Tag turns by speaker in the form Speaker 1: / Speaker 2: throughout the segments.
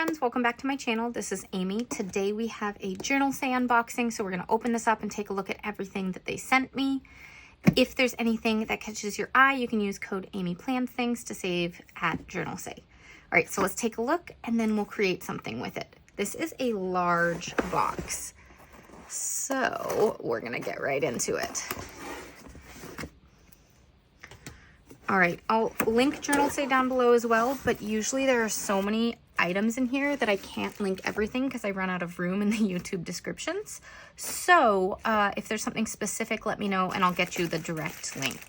Speaker 1: friends, welcome back to my channel. This is Amy. Today we have a Journalsay unboxing, so we're going to open this up and take a look at everything that they sent me. If there's anything that catches your eye, you can use code AmyPlansThings to save at Journalsay. All right, so let's take a look and then we'll create something with it. This is a large box, so we're going to get right into it. All right, I'll link Journalsay down below as well, but usually there are so many items in here that I can't link everything because I run out of room in the YouTube descriptions. So if there's something specific, let me know and I'll get you the direct link.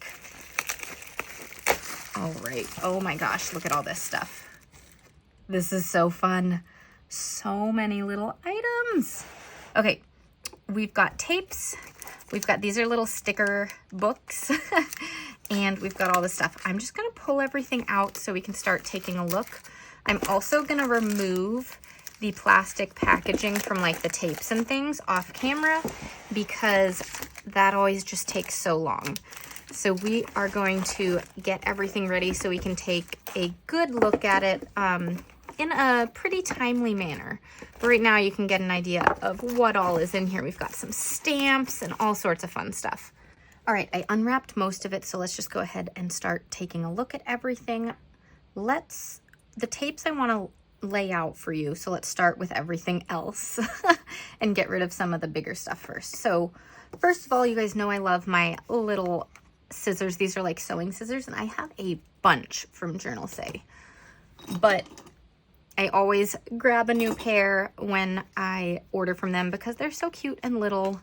Speaker 1: All right, oh my gosh, look at all this stuff. This is so fun. So many little items. Okay, we've got tapes. We've got, these are little sticker books. And we've got all this stuff. I'm just gonna pull everything out so we can start taking a look. I'm also gonna remove the plastic packaging from like the tapes and things off camera because that always just takes so long. So we are going to get everything ready so we can take a good look at it in a pretty timely manner. But right now you can get an idea of what all is in here. We've got some stamps and all sorts of fun stuff. All right, I unwrapped most of it, so let's just go ahead and start taking a look at everything. The tapes I want to lay out for you, so let's start with everything else and get rid of some of the bigger stuff first. So first of all, you guys know I love my little scissors. These are like sewing scissors, and I have a bunch from Journalsay, but I always grab a new pair when I order from them because they're so cute and little,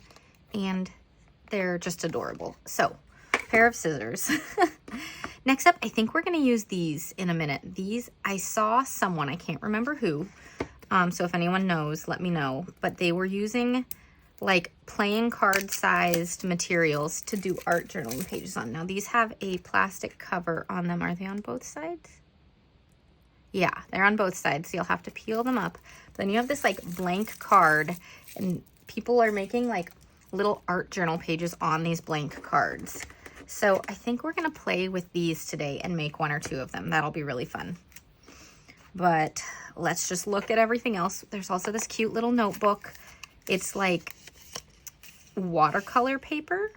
Speaker 1: and they're just adorable. So, pair of scissors. Next up, I think we're going to use these in a minute. These, I saw someone, I can't remember who, so if anyone knows, let me know. But they were using like playing card sized materials to do art journaling pages on. Now, these have a plastic cover on them. Are they on both sides? Yeah, they're on both sides, so you'll have to peel them up. Then you have this like blank card, and people are making like little art journal pages on these blank cards. So I think we're gonna play with these today and make one or two of them. That'll be really fun. But let's just look at everything else. There's also this cute little notebook. It's like watercolor paper,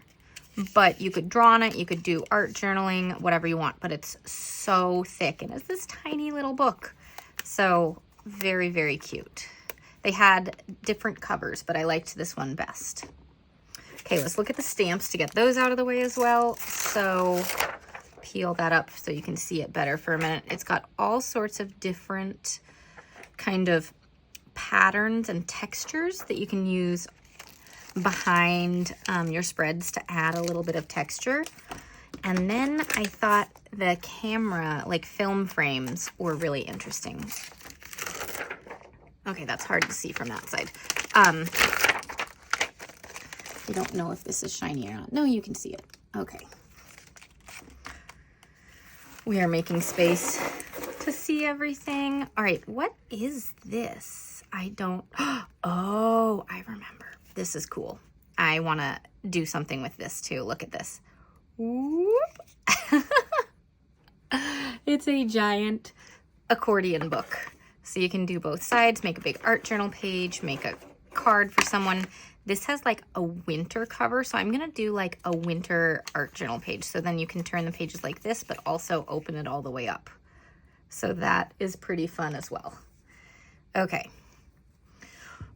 Speaker 1: but you could draw on it, you could do art journaling, whatever you want, but it's so thick and it's this tiny little book. So very, very cute. They had different covers, but I liked this one best. Okay, let's look at the stamps to get those out of the way as well. So peel that up so you can see it better for a minute. It's got all sorts of different kind of patterns and textures that you can use behind your spreads to add a little bit of texture. And then I thought the camera, like film frames, were really interesting. Okay, that's hard to see from that side. I don't know if this is shiny or not. No, you can see it. Okay. We are making space to see everything. All right, what is this? I don't, oh, I remember. This is cool. I want to do something with this too. Look at this. Whoop. It's a giant accordion book. So you can do both sides, make a big art journal page, make a card for someone. This has like a winter cover, so I'm gonna do like a winter art journal page. So then you can turn the pages like this, but also open it all the way up. So that is pretty fun as well. Okay.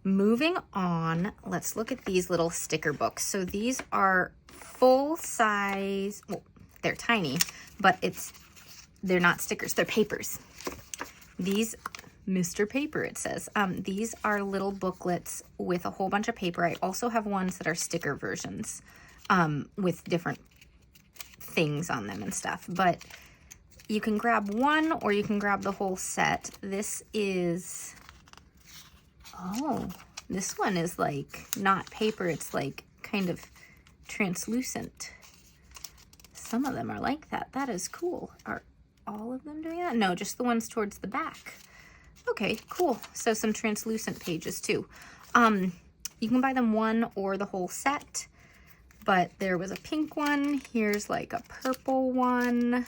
Speaker 1: Moving on, let's look at these little sticker books. So these are full size, well, they're tiny, but they're not stickers, they're papers. These, Mr. Paper, it says. These are little booklets with a whole bunch of paper. I also have ones that are sticker versions with different things on them and stuff. But you can grab one or you can grab the whole set. This is, oh, this one is like not paper. It's like kind of translucent. Some of them are like that. That is cool. Are all of them doing that? No, just the ones towards the back. Okay, cool. So some translucent pages too. You can buy them one or the whole set, but there was a pink one. Here's like a purple one.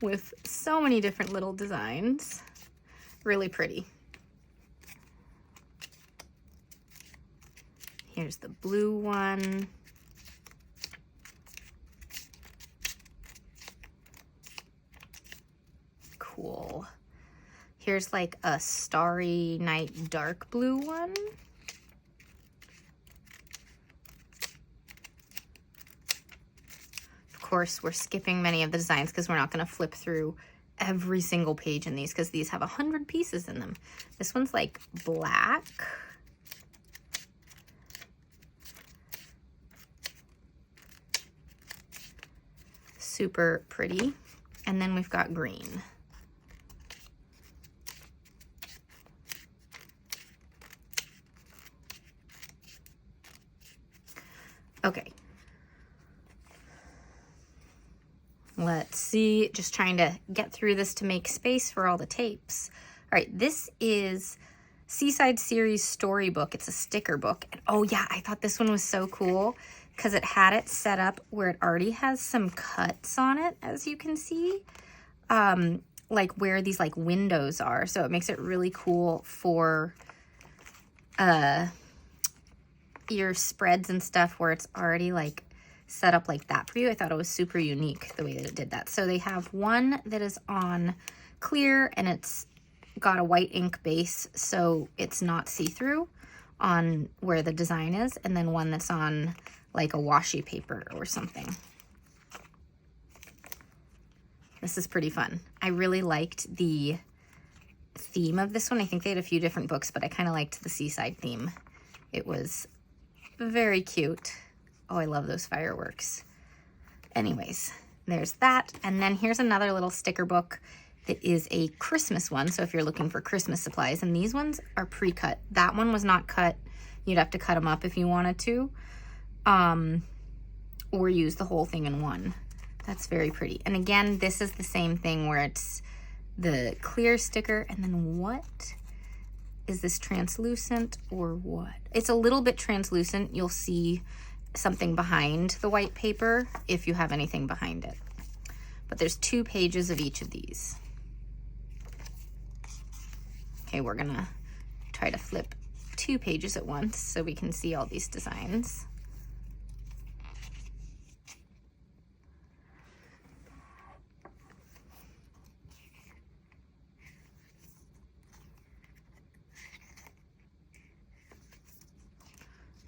Speaker 1: with so many different little designs. Really pretty. Here's the blue one. Cool. Here's like a Starry Night dark blue one. Of course, we're skipping many of the designs because we're not going to flip through every single page in these because these have 100 pieces in them. This one's like black. Super pretty. And then we've got green. Okay. Let's see, just trying to get through this to make space for all the tapes. All right, this is Seaside Series Storybook. It's a sticker book. And oh yeah, I thought this one was so cool because it had it set up where it already has some cuts on it, as you can see, like where these like windows are. So it makes it really cool for your spreads and stuff where it's already like set up like that for you. I thought it was super unique the way that it did that. So they have one that is on clear and it's got a white ink base so it's not see-through on where the design is, and then one that's on like a washi paper or something. This is pretty fun. I really liked the theme of this one. I think they had a few different books, but I kind of liked the seaside theme. It was very cute. Oh, I love those fireworks. Anyways, there's that. And then here's another little sticker book that is a Christmas one. So if you're looking for Christmas supplies, and these ones are pre-cut. That one was not cut. You'd have to cut them up if you wanted to, or use the whole thing in one. That's very pretty. And again, this is the same thing where it's the clear sticker, and then what? Is this translucent or what? It's a little bit translucent. You'll see something behind the white paper if you have anything behind it. But there's 2 pages of each of these. Okay, we're gonna try to flip 2 pages at once so we can see all these designs.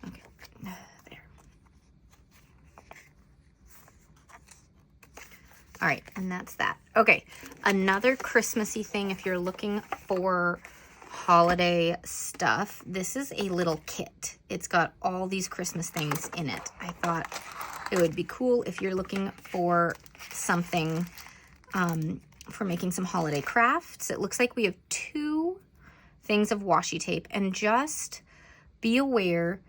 Speaker 1: Okay, there. All right, and that's that. Okay, another Christmassy thing if you're looking for holiday stuff, this is a little kit. It's got all these Christmas things in it. I thought it would be cool if you're looking for something for making some holiday crafts. It looks like we have 2 things of washi tape, and just be aware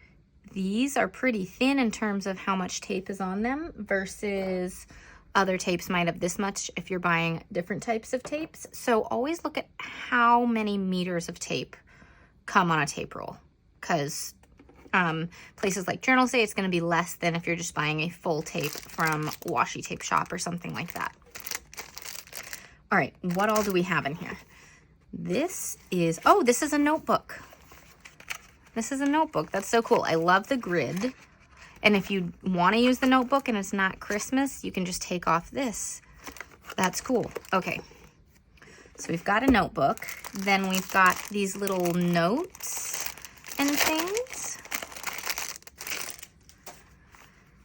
Speaker 1: these are pretty thin in terms of how much tape is on them versus other tapes might have this much if you're buying different types of tapes. So always look at how many meters of tape come on a tape roll, because places like Journalsay, it's going to be less than if you're just buying a full tape from Washi Tape Shop or something like that. All right, what all do we have in here? This is, oh, this is a notebook. This is a notebook. That's so cool. I love the grid. And if you want to use the notebook and it's not Christmas, you can just take off this. That's cool. Okay. So we've got a notebook. Then we've got these little notes and things.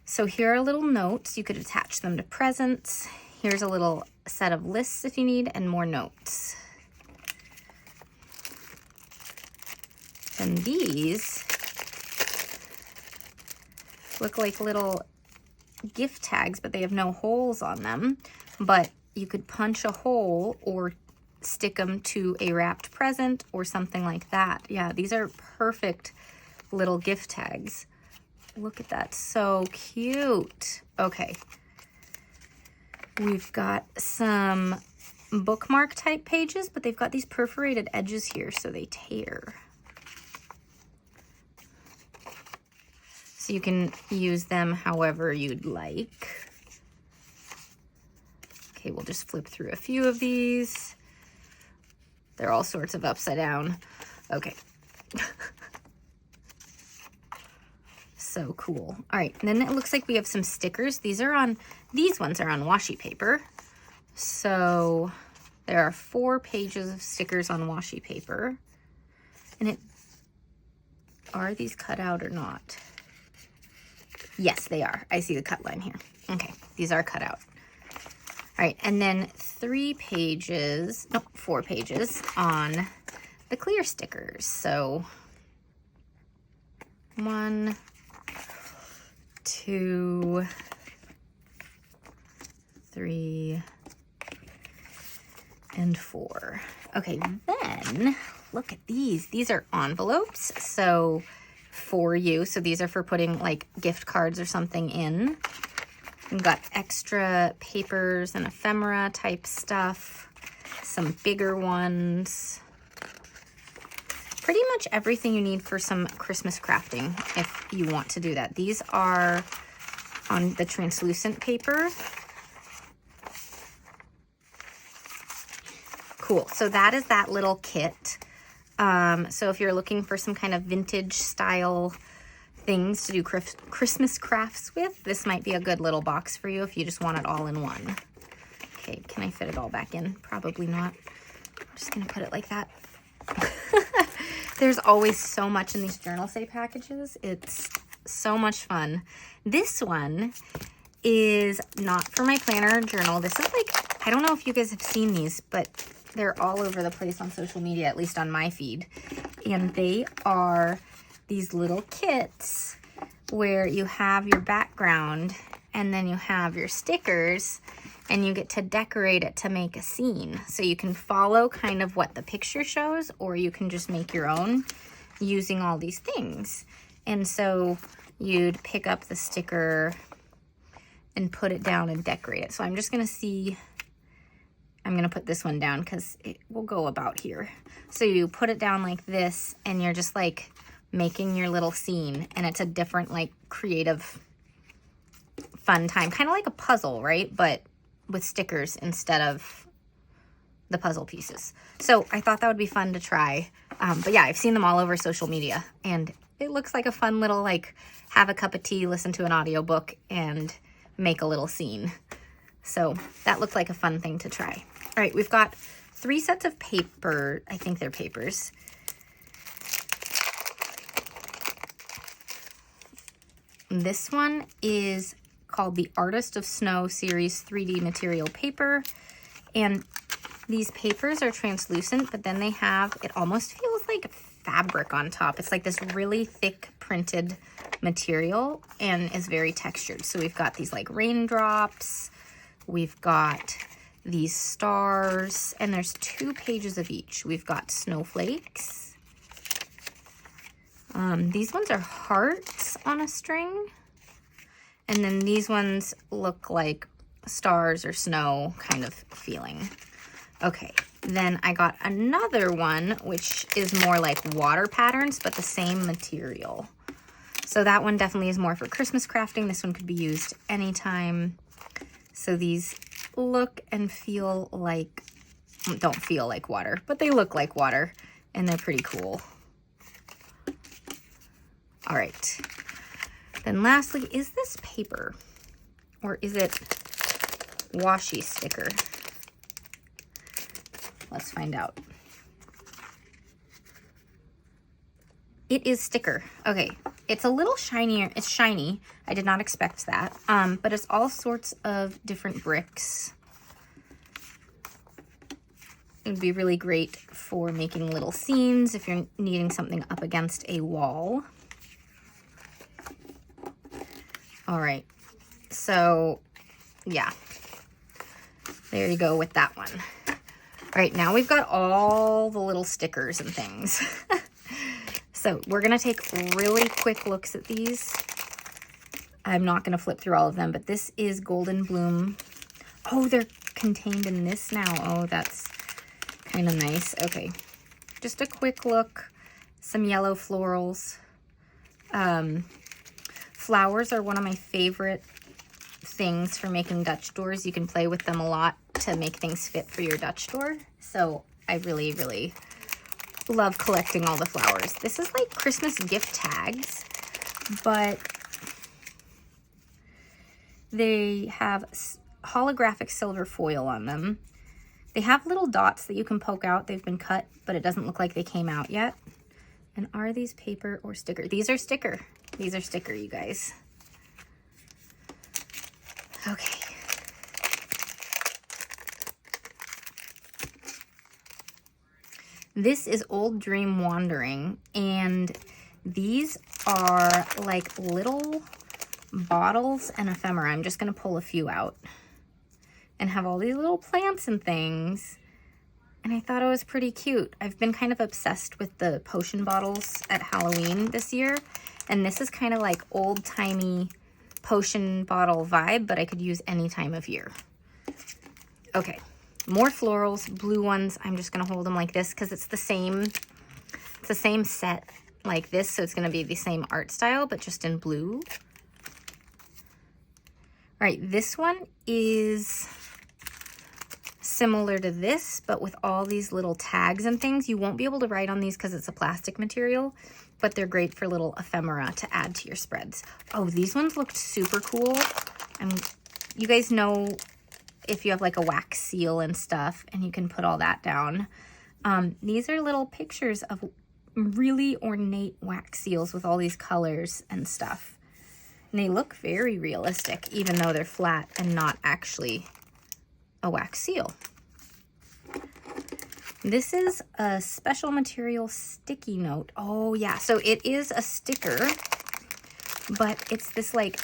Speaker 1: So here are little notes. You could attach them to presents. Here's a little set of lists if you need, and more notes. And these look like little gift tags, but they have no holes on them. But you could punch a hole or stick them to a wrapped present or something like that. Yeah, these are perfect little gift tags. Look at that, so cute. Okay. We've got some bookmark type pages, but they've got these perforated edges here, so they tear. So you can use them however you'd like. Okay, we'll just flip through a few of these. They're all sorts of upside down. Okay. So cool. All right, and then it looks like we have some stickers. These ones are on washi paper. So there are 4 pages of stickers on washi paper. And are these cut out or not? Yes, they are. I see the cut line here. Okay, these are cut out. All right, and then 4 pages on the clear stickers. So 1, 2, 3, and 4. Okay, then look at these. These are envelopes, so for you. So these are for putting like gift cards or something in. We've got extra papers and ephemera type stuff, some bigger ones. Pretty much everything you need for some Christmas crafting if you want to do that. These are on the translucent paper. Cool, so that is that little kit. So if you're looking for some kind of vintage style things to do Christmas crafts with, this might be a good little box for you if you just want it all in one. Okay, can I fit it all back in? Probably not. I'm just gonna put it like that. There's always so much in these Journalsay packages. It's so much fun. This one is not for my planner or journal. This is like, I don't know if you guys have seen these, but they're all over the place on social media, at least on my feed. And they are these little kits where you have your background and then you have your stickers and you get to decorate it to make a scene. So you can follow kind of what the picture shows, or you can just make your own using all these things. And so you'd pick up the sticker and put it down and decorate it. So I'm just gonna I'm gonna put this one down because it will go about here. So you put it down like this and you're just like making your little scene, and it's a different like creative fun time, kind of like a puzzle, right? But with stickers instead of the puzzle pieces. So I thought that would be fun to try. But yeah, I've seen them all over social media and it looks like a fun little, like, have a cup of tea, listen to an audiobook and make a little scene. So that looked like a fun thing to try. All right, we've got 3 sets of paper. I think they're papers. This one is called the Artist of Snow Series 3D Material Paper. And these papers are translucent, but then they have, it almost feels like fabric on top. It's like this really thick printed material and is very textured. So we've got these like raindrops, we've got these stars, and there's 2 pages of each. We've got snowflakes. These ones are hearts on a string. And then these ones look like stars or snow kind of feeling. Okay, then I got another one, which is more like water patterns, but the same material. So that one definitely is more for Christmas crafting. This one could be used anytime. So these look and feel like, don't feel like water, but they look like water, and they're pretty cool. All right. Then lastly, is this paper or is it washi sticker? Let's find out. It is sticker. Okay, it's a little shinier. It's shiny. I did not expect that. But it's all sorts of different bricks. It would be really great for making little scenes if you're needing something up against a wall. All right, so yeah, there you go with that one. All right, now we've got all the little stickers and things. So we're gonna take really quick looks at these. I'm not gonna flip through all of them, but this is Golden Bloom. Oh, they're contained in this now. Oh, that's kind of nice. Okay, just a quick look. Some yellow florals. Flowers are one of my favorite things for making Dutch doors. You can play with them a lot to make things fit for your Dutch door. So I really, really love collecting all the flowers. This is like Christmas gift tags, but they have holographic silver foil on them. They have little dots that you can poke out. They've been cut, but it doesn't look like they came out yet. And are these paper or sticker? These are sticker. These are sticker, you guys. Okay. This is Old Dream Wandering, and these are like little bottles and ephemera. I'm just gonna pull a few out and have all these little plants and things. And I thought it was pretty cute. I've been kind of obsessed with the potion bottles at Halloween this year. And this is kind of like old-timey potion bottle vibe, but I could use any time of year. Okay, more florals, blue ones. I'm just gonna hold them like this because it's the same set like this. So it's gonna be the same art style, but just in blue. All right, this one is similar to this, but with all these little tags and things. You won't be able to write on these because it's a plastic material, but they're great for little ephemera to add to your spreads. Oh, these ones looked super cool. You guys know if you have like a wax seal and stuff, and you can put all that down. These are little pictures of really ornate wax seals with all these colors and stuff. And they look very realistic, even though they're flat and not actually a wax seal. This is a special material sticky note. Oh yeah, so it is a sticker, but it's this like,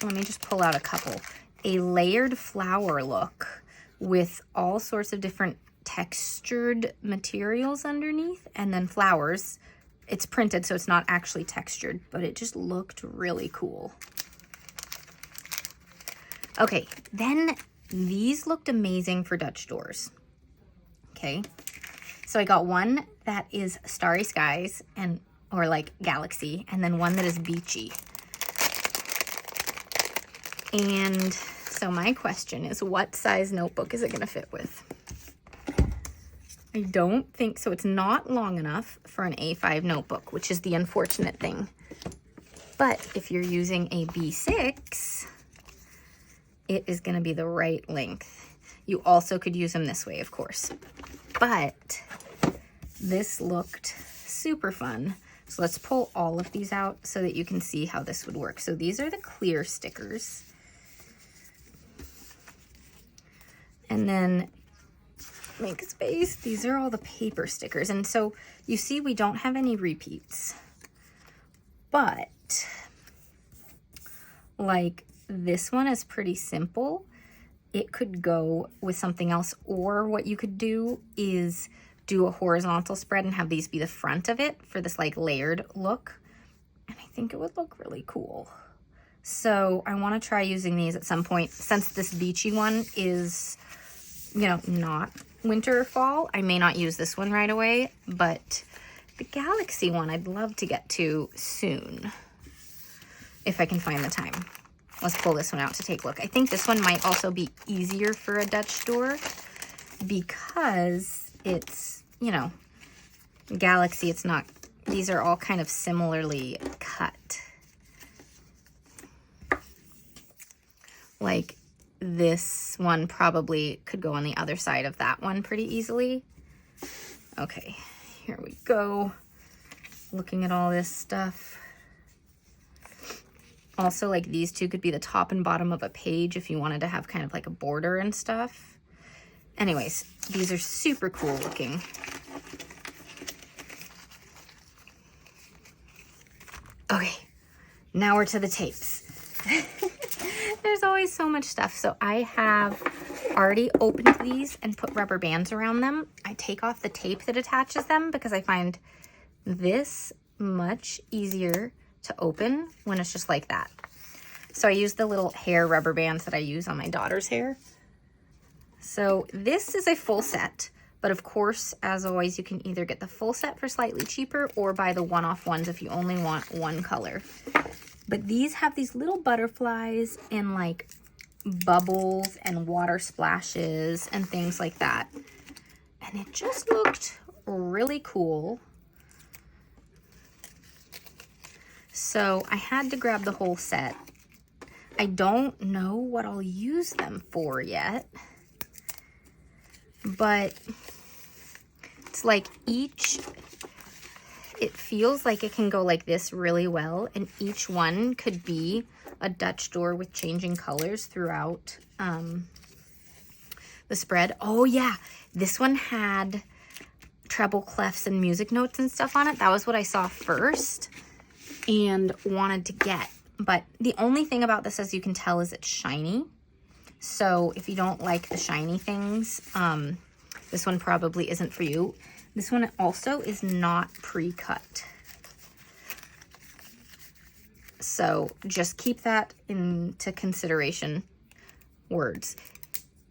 Speaker 1: let me just pull out a couple. A layered flower look with all sorts of different textured materials underneath, and then flowers. It's printed, so it's not actually textured, but it just looked really cool. Okay, then these looked amazing for Dutch doors. Okay, so I got one that is starry skies or like galaxy, and then one that is beachy. And so my question is, what size notebook is it gonna fit with? I don't think so. It's not long enough for an A5 notebook, which is the unfortunate thing. But if you're using a B6, it is gonna be the right length. You also could use them this way, of course. But this looked super fun. So let's pull all of these out so that you can see how this would work. So these are the clear stickers. And then make space. These are all the paper stickers. And so you see we don't have any repeats. But like this one is pretty simple. It could go with something else, or what you could do is do a horizontal spread and have these be the front of it for this like layered look. And I think it would look really cool. So I want to try using these at some point. Since this beachy one is, you know, not winter or fall, I may not use this one right away, but the galaxy one I'd love to get to soon if I can find the time. Let's pull this one out to take a look. I think this one might also be easier for a Dutch door because it's, you know, galaxy, it's not, these are all kind of similarly cut. Like this one probably could go on the other side of that one pretty easily. Okay, here we go. Looking at all this stuff. Also, like these two could be the top and bottom of a page if you wanted to have kind of like a border and stuff. Anyways, these are super cool looking. Okay, now we're to the tapes. There's always so much stuff. So I have already opened these and put rubber bands around them. I take off the tape that attaches them because I find this much easier to open when it's just like that. So I use the little hair rubber bands that I use on my daughter's hair. So this is a full set, but of course, as always, you can either get the full set for slightly cheaper or buy the one-off ones if you only want one color. But these have these little butterflies and like bubbles and water splashes and things like that. And it just looked really cool. So I had to grab the whole set. I don't know what I'll use them for yet, but it's like each, it feels like it can go like this really well, and each one could be a Dutch door with changing colors throughout the spread. Oh yeah, this one had treble clefs and music notes and stuff on it. That was what I saw first and wanted to get. But the only thing about this, as you can tell, is it's shiny. So if you don't like the shiny things, this one probably isn't for you. This one also is not pre-cut. So just keep that into consideration. Words.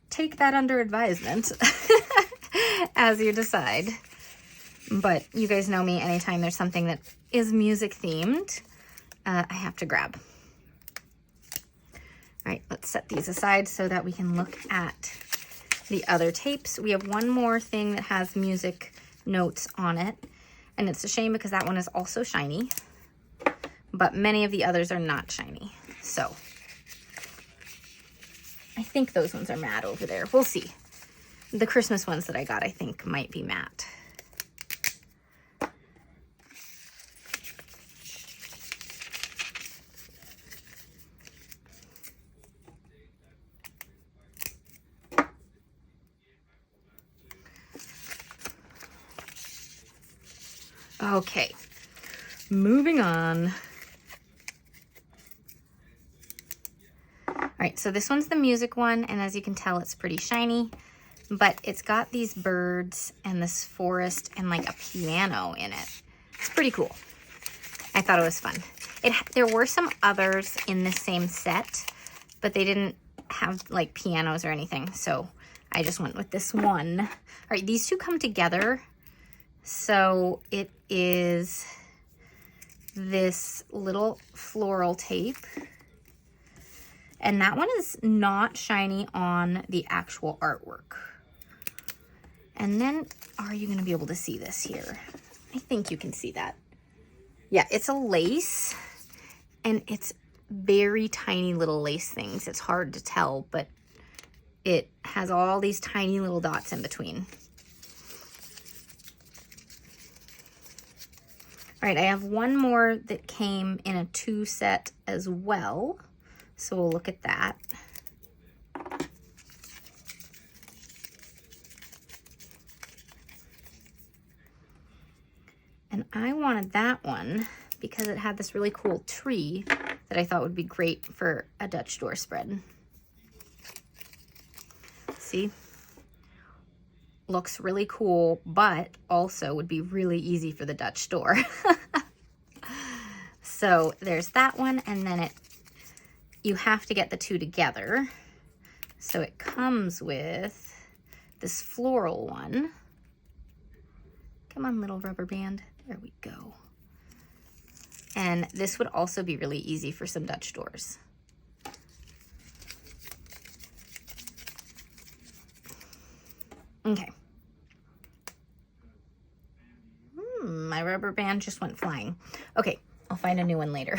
Speaker 1: Take that under advisement as you decide. But you guys know me, anytime there's something that is music themed, I have to grab. All right, let's set these aside so that we can look at the other tapes. We have one more thing that has music notes on it, and it's a shame because that one is also shiny, but many of the others are not shiny. So I think those ones are matte over there. We'll see. The Christmas ones that I got, I think, might be matte. Okay, moving on. All right, so this one's the music one, and as you can tell, it's pretty shiny, but it's got these birds and this forest and like a piano in it. It's pretty cool. I thought it was fun. There were some others in the same set, but they didn't have like pianos or anything, so I just went with this one. All right, these two come together. So it is this little floral tape, and that one is not shiny on the actual artwork. And then, are you going to be able to see this here? I think you can see that. Yeah, it's a lace, and it's very tiny little lace things. It's hard to tell, but it has all these tiny little dots in between. All right, I have one more that came in a 2 set as well, so we'll look at that. And I wanted that one because it had this really cool tree that I thought would be great for a Dutch door spread. See? Looks really cool, but also would be really easy for the Dutch door. So there's that one, and then you have to get the two together. So it comes with this floral one. Come on, little rubber band. There we go. And this would also be really easy for some Dutch doors. Okay. My rubber band just went flying. Okay, I'll find a new one later.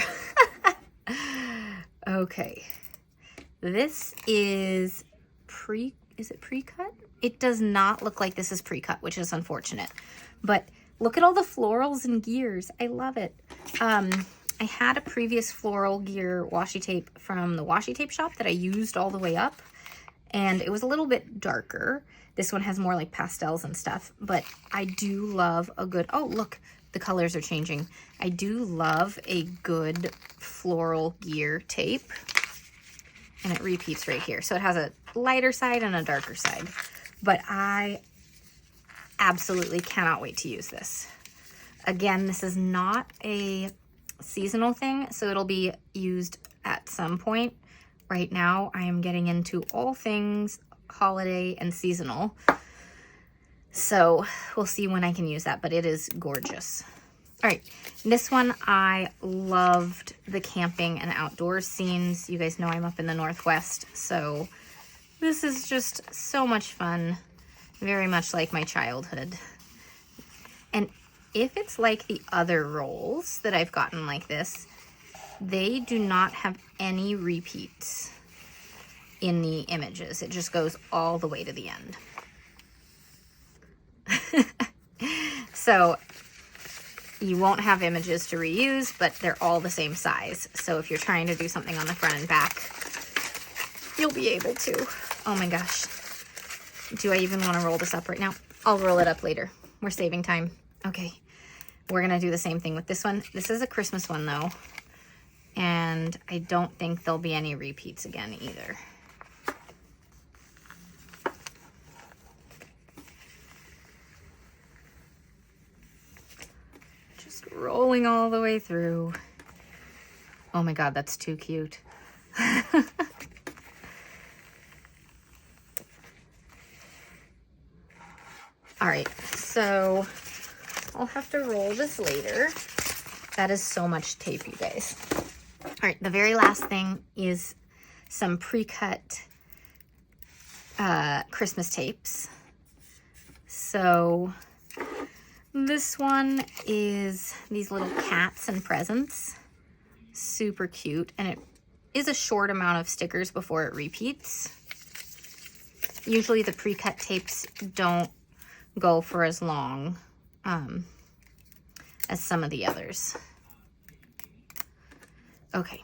Speaker 1: Okay. This is is it pre-cut? It does not look like this is pre-cut, which is unfortunate. But look at all the florals and gears. I love it. I had a previous floral gear washi tape from the washi tape shop that I used all the way up, and it was a little bit darker. This one has more like pastels and stuff, but I do love a good, oh look, the colors are changing. I do love a good floral gear tape, and it repeats right here. So it has a lighter side and a darker side, but I absolutely cannot wait to use this. Again, this is not a seasonal thing, so it'll be used at some point. Right now, I am getting into all things holiday and seasonal, so we'll see when I can use that, but it is gorgeous. All right, this one, I loved the camping and outdoors scenes. You guys know I'm up in the Northwest, so this is just so much fun. Very much like my childhood. And if it's like the other rolls that I've gotten like this, they do not have any repeats in the images. It just goes all the way to the end. So you won't have images to reuse, but they're all the same size. So if you're trying to do something on the front and back, you'll be able to. Oh my gosh. Do I even want to roll this up right now? I'll roll it up later. We're saving time. Okay. We're going to do the same thing with this one. This is a Christmas one though. And I don't think there'll be any repeats again either. Just rolling all the way through. Oh my God, that's too cute. All right, so I'll have to roll this later. That is so much tape, you guys. All right, the very last thing is some pre-cut Christmas tapes. So this one is these little cats and presents. Super cute, and it is a short amount of stickers before it repeats. Usually the pre-cut tapes don't go for as long as some of the others. Okay.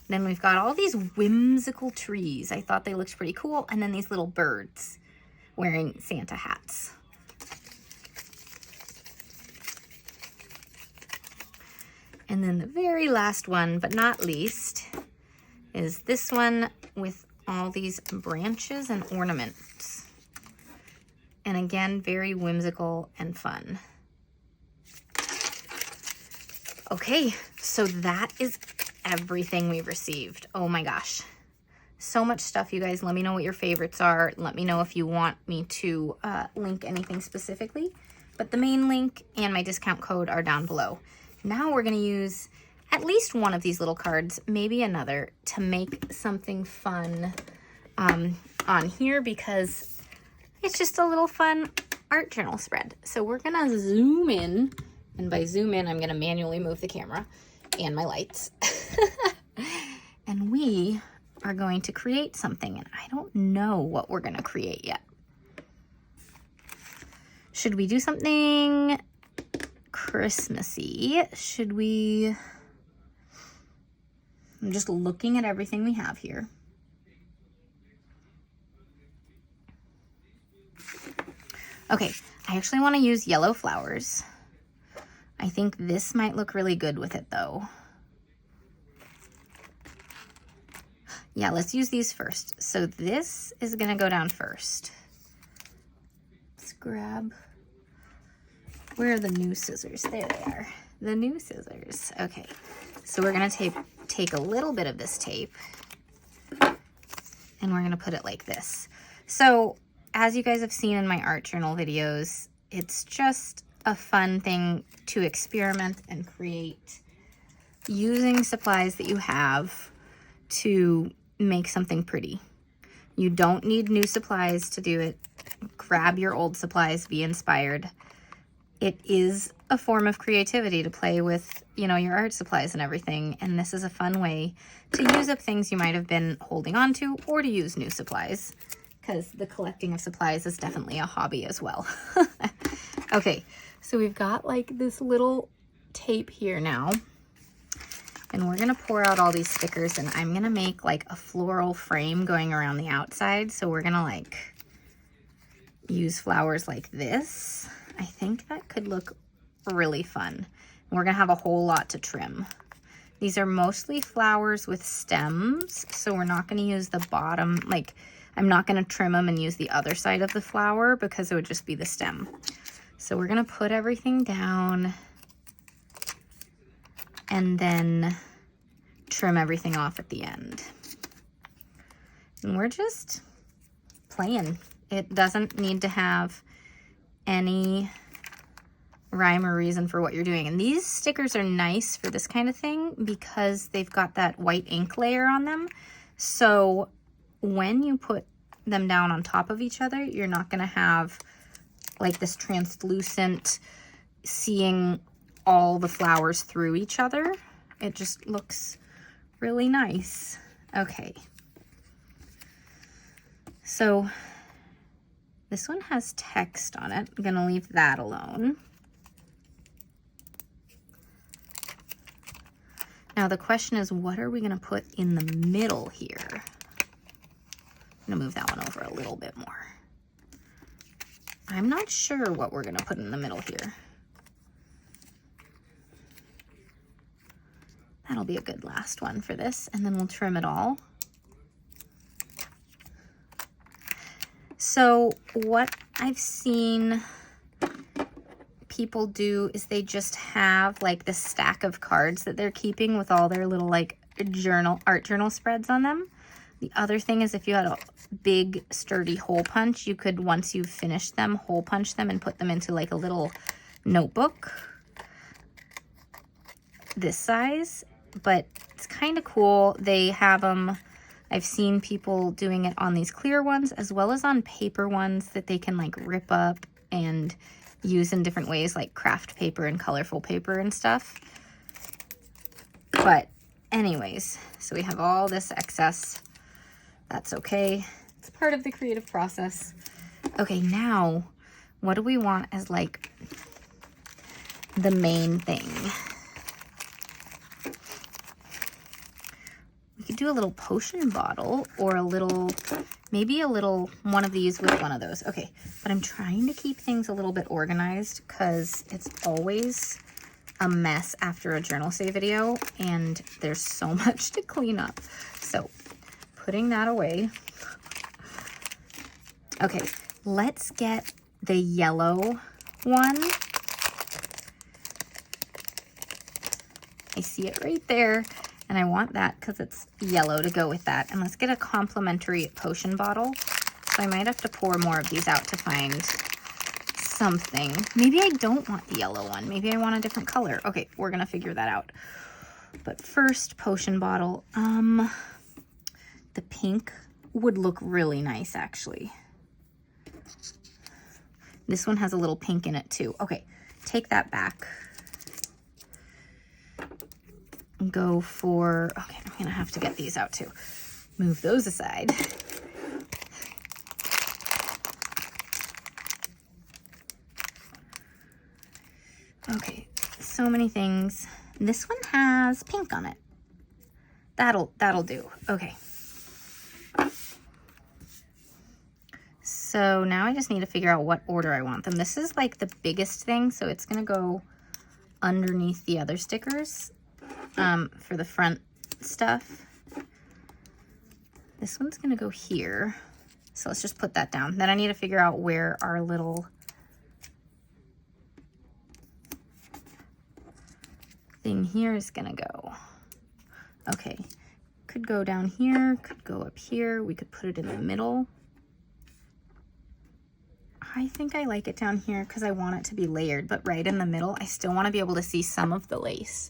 Speaker 1: Then we've got all these whimsical trees. I thought they looked pretty cool. And then these little birds wearing Santa hats. And then the very last one, but not least, is this one with all these branches and ornaments. And again, very whimsical and fun. Okay, so that is everything we've received. Oh my gosh. So much stuff, you guys. Let me know what your favorites are. Let me know if you want me to link anything specifically. But the main link and my discount code are down below. Now we're going to use at least one of these little cards, maybe another, to make something fun on here, because it's just a little fun art journal spread. So we're going to zoom in, and by zoom in, I'm going to manually move the camera and my lights. And we are going to create something, and I don't know what we're going to create yet. Should we do something Christmassy? Should we... I'm just looking at everything we have here. Okay, I actually want to use yellow flowers. I think this might look really good with it though. Yeah, let's use these first. So this is gonna go down first. Let's grab, where are the new scissors? There they are, the new scissors. Okay, so we're gonna take a little bit of this tape and we're gonna put it like this. So as you guys have seen in my art journal videos, it's just a fun thing to experiment and create using supplies that you have to make something pretty. You don't need new supplies to do it. Grab your old supplies, be inspired. It is a form of creativity to play with, you know, your art supplies and everything. And this is a fun way to use up things you might have been holding on to, or to use new supplies, because the collecting of supplies is definitely a hobby as well. Okay, so we've got like this little tape here now. And we're gonna pour out all these stickers, and I'm gonna make like a floral frame going around the outside. So we're gonna like use flowers like this. I think that could look really fun. And we're gonna have a whole lot to trim. These are mostly flowers with stems, so we're not gonna use the bottom, like I'm not gonna trim them and use the other side of the flower because it would just be the stem. So we're gonna put everything down and then trim everything off at the end. And we're just playing. It doesn't need to have any rhyme or reason for what you're doing. And these stickers are nice for this kind of thing because they've got that white ink layer on them. So when you put them down on top of each other, you're not going to have like this translucent seeing all the flowers through each other. It just looks really nice. Okay. So this one has text on it. I'm going to leave that alone. Now the question is, what are we going to put in the middle here? I'm going to move that one over a little bit more. I'm not sure what we're going to put in the middle here. That'll be a good last one for this, and then we'll trim it all. So what I've seen people do is they just have like this stack of cards that they're keeping with all their little like art journal spreads on them. The other thing is if you had a big sturdy hole punch, you could, once you've finished them, hole punch them and put them into like a little notebook this size. But it's kind of cool. They have them, I've seen people doing it on these clear ones as well as on paper ones that they can like rip up and use in different ways, like craft paper and colorful paper and stuff. But anyways, so we have all this excess. That's okay. It's part of the creative process. Okay, now what do we want as like the main thing? We could do a little potion bottle or a little, maybe a little one of these with one of those. Okay, but I'm trying to keep things a little bit organized because it's always a mess after a Journalsay video and there's so much to clean up. So putting that away. Okay, let's get the yellow one. I see it right there. And I want that because it's yellow to go with that. And let's get a complimentary potion bottle. So I might have to pour more of these out to find something. Maybe I don't want the yellow one. Maybe I want a different color. Okay, we're going to figure that out. But first, potion bottle. The pink would look really nice, actually. This one has a little pink in it, too. Okay, take that back. Go for, okay, I'm gonna have to get these out too. Move those aside. Okay, so many things. This one has pink on it. That'll do. Okay. So now I just need to figure out what order I want them. This is like the biggest thing, so it's gonna go underneath the other stickers. For the front stuff. This one's gonna go here. So let's just put that down. Then I need to figure out where our little thing here is gonna go. Okay, could go down here, could go up here. We could put it in the middle. I think I like it down here because I want it to be layered, but right in the middle, I still want to be able to see some of the lace.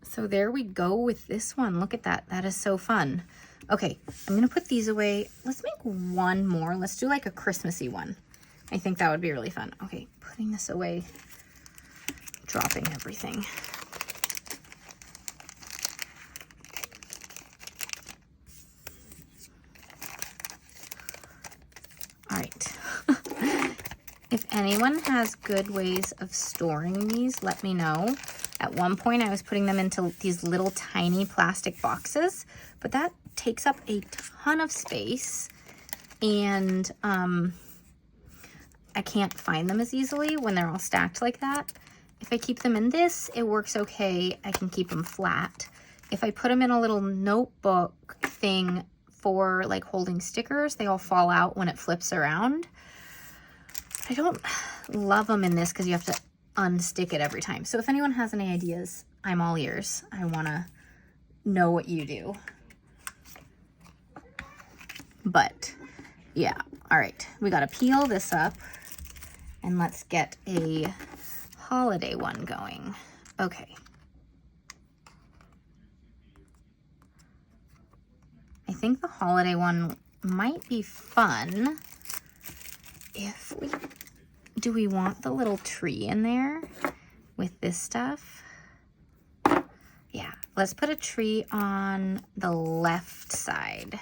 Speaker 1: So there we go with this one. Look at that. That is so fun. Okay, I'm going to put these away. Let's make one more. Let's do like a Christmassy one. I think that would be really fun. Okay, putting this away, dropping everything. All right. If anyone has good ways of storing these, let me know. At one point, I was putting them into these little tiny plastic boxes, but that takes up a ton of space, and I can't find them as easily when they're all stacked like that. If I keep them in this, it works okay. I can keep them flat. If I put them in a little notebook thing for like holding stickers, they all fall out when it flips around. I don't love them in this because you have to unstick it every time. So if anyone has any ideas, I'm all ears. I want to know what you do. But yeah, all right, we got to peel this up And let's get a holiday one going. Okay. I think the holiday one might be fun. If we, do we want the little tree in there with this stuff? Yeah, let's put a tree on the left side.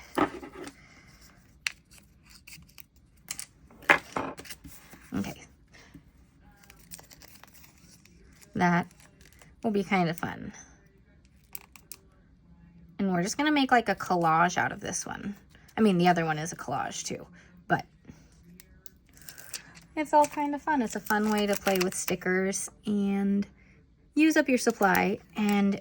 Speaker 1: Okay. That will be kind of fun. And we're just gonna make like a collage out of this one. I mean, the other one is a collage too, but it's all kind of fun. It's a fun way to play with stickers and use up your supply. And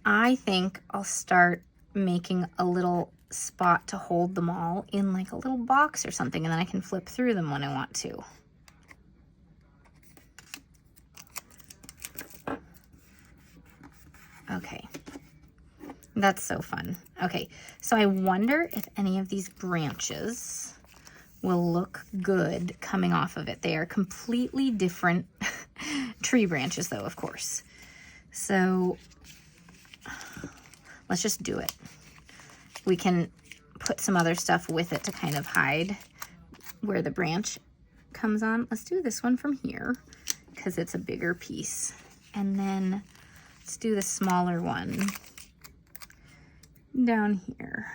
Speaker 1: I think I'll start making a little spot to hold them all in like a little box or something, and then I can flip through them when I want to. Okay, that's so fun. Okay, so I wonder if any of these branches will look good coming off of it. They are completely different tree branches though, of course. So let's just do it. We can put some other stuff with it to kind of hide where the branch comes on. Let's do this one from here because it's a bigger piece. And then let's do the smaller one down here.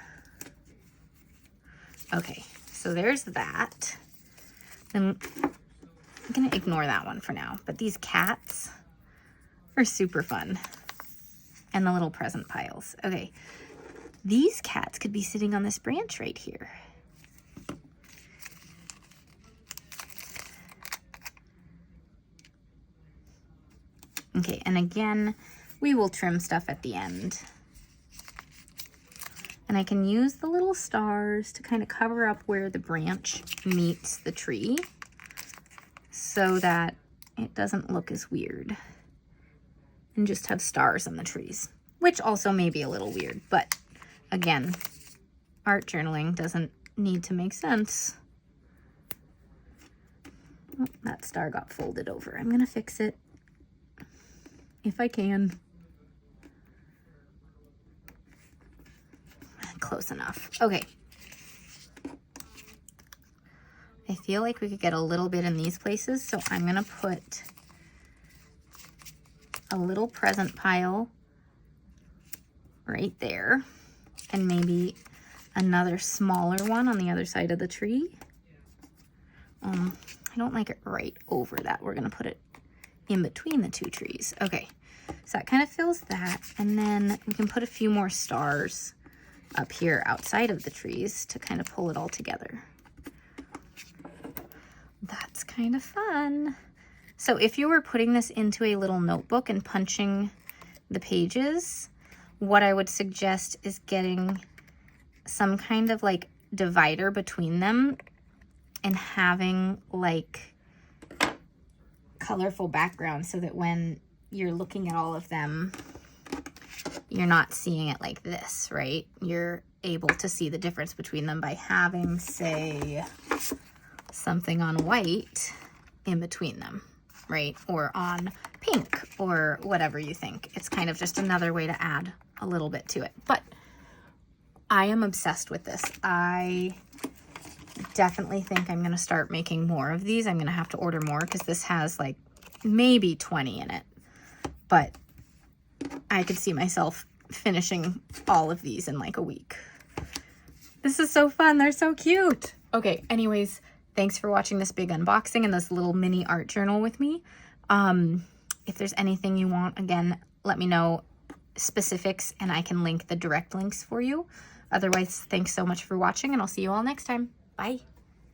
Speaker 1: Okay, so there's that. Then I'm gonna ignore that one for now, but these cats are super fun. And the little present piles. Okay, these cats could be sitting on this branch right here. Okay, and again, we will trim stuff at the end. And I can use the little stars to kind of cover up where the branch meets the tree so that it doesn't look as weird. And just have stars on the trees, which also may be a little weird, but again, art journaling doesn't need to make sense. Oh, that star got folded over. I'm gonna fix it if I can. Close enough. Okay. I feel like we could get a little bit in these places, so I'm gonna put a little present pile right there, and maybe another smaller one on the other side of the tree. I don't like it right over that. We're gonna put it in between the two trees. Okay, so that kind of fills that, and then we can put a few more stars up here outside of the trees to kind of pull it all together. That's kind of fun. So if you were putting this into a little notebook and punching the pages, what I would suggest is getting some kind of like divider between them and having like colorful background so that when you're looking at all of them, you're not seeing it like this, right? You're able to see the difference between them by having, say, something on white in between them, right? Or on pink or whatever you think. It's kind of just another way to add a little bit to it. But I am obsessed with this. I definitely think I'm going to start making more of these. I'm going to have to order more because this has like maybe 20 in it. But I could see myself finishing all of these in like a week. This is so fun. They're so cute. Okay, anyways, thanks for watching this big unboxing and this little mini art journal with me. If there's anything you want, again, let me know specifics and I can link the direct links for you. Otherwise, thanks so much for watching and I'll see you all next time. Bye.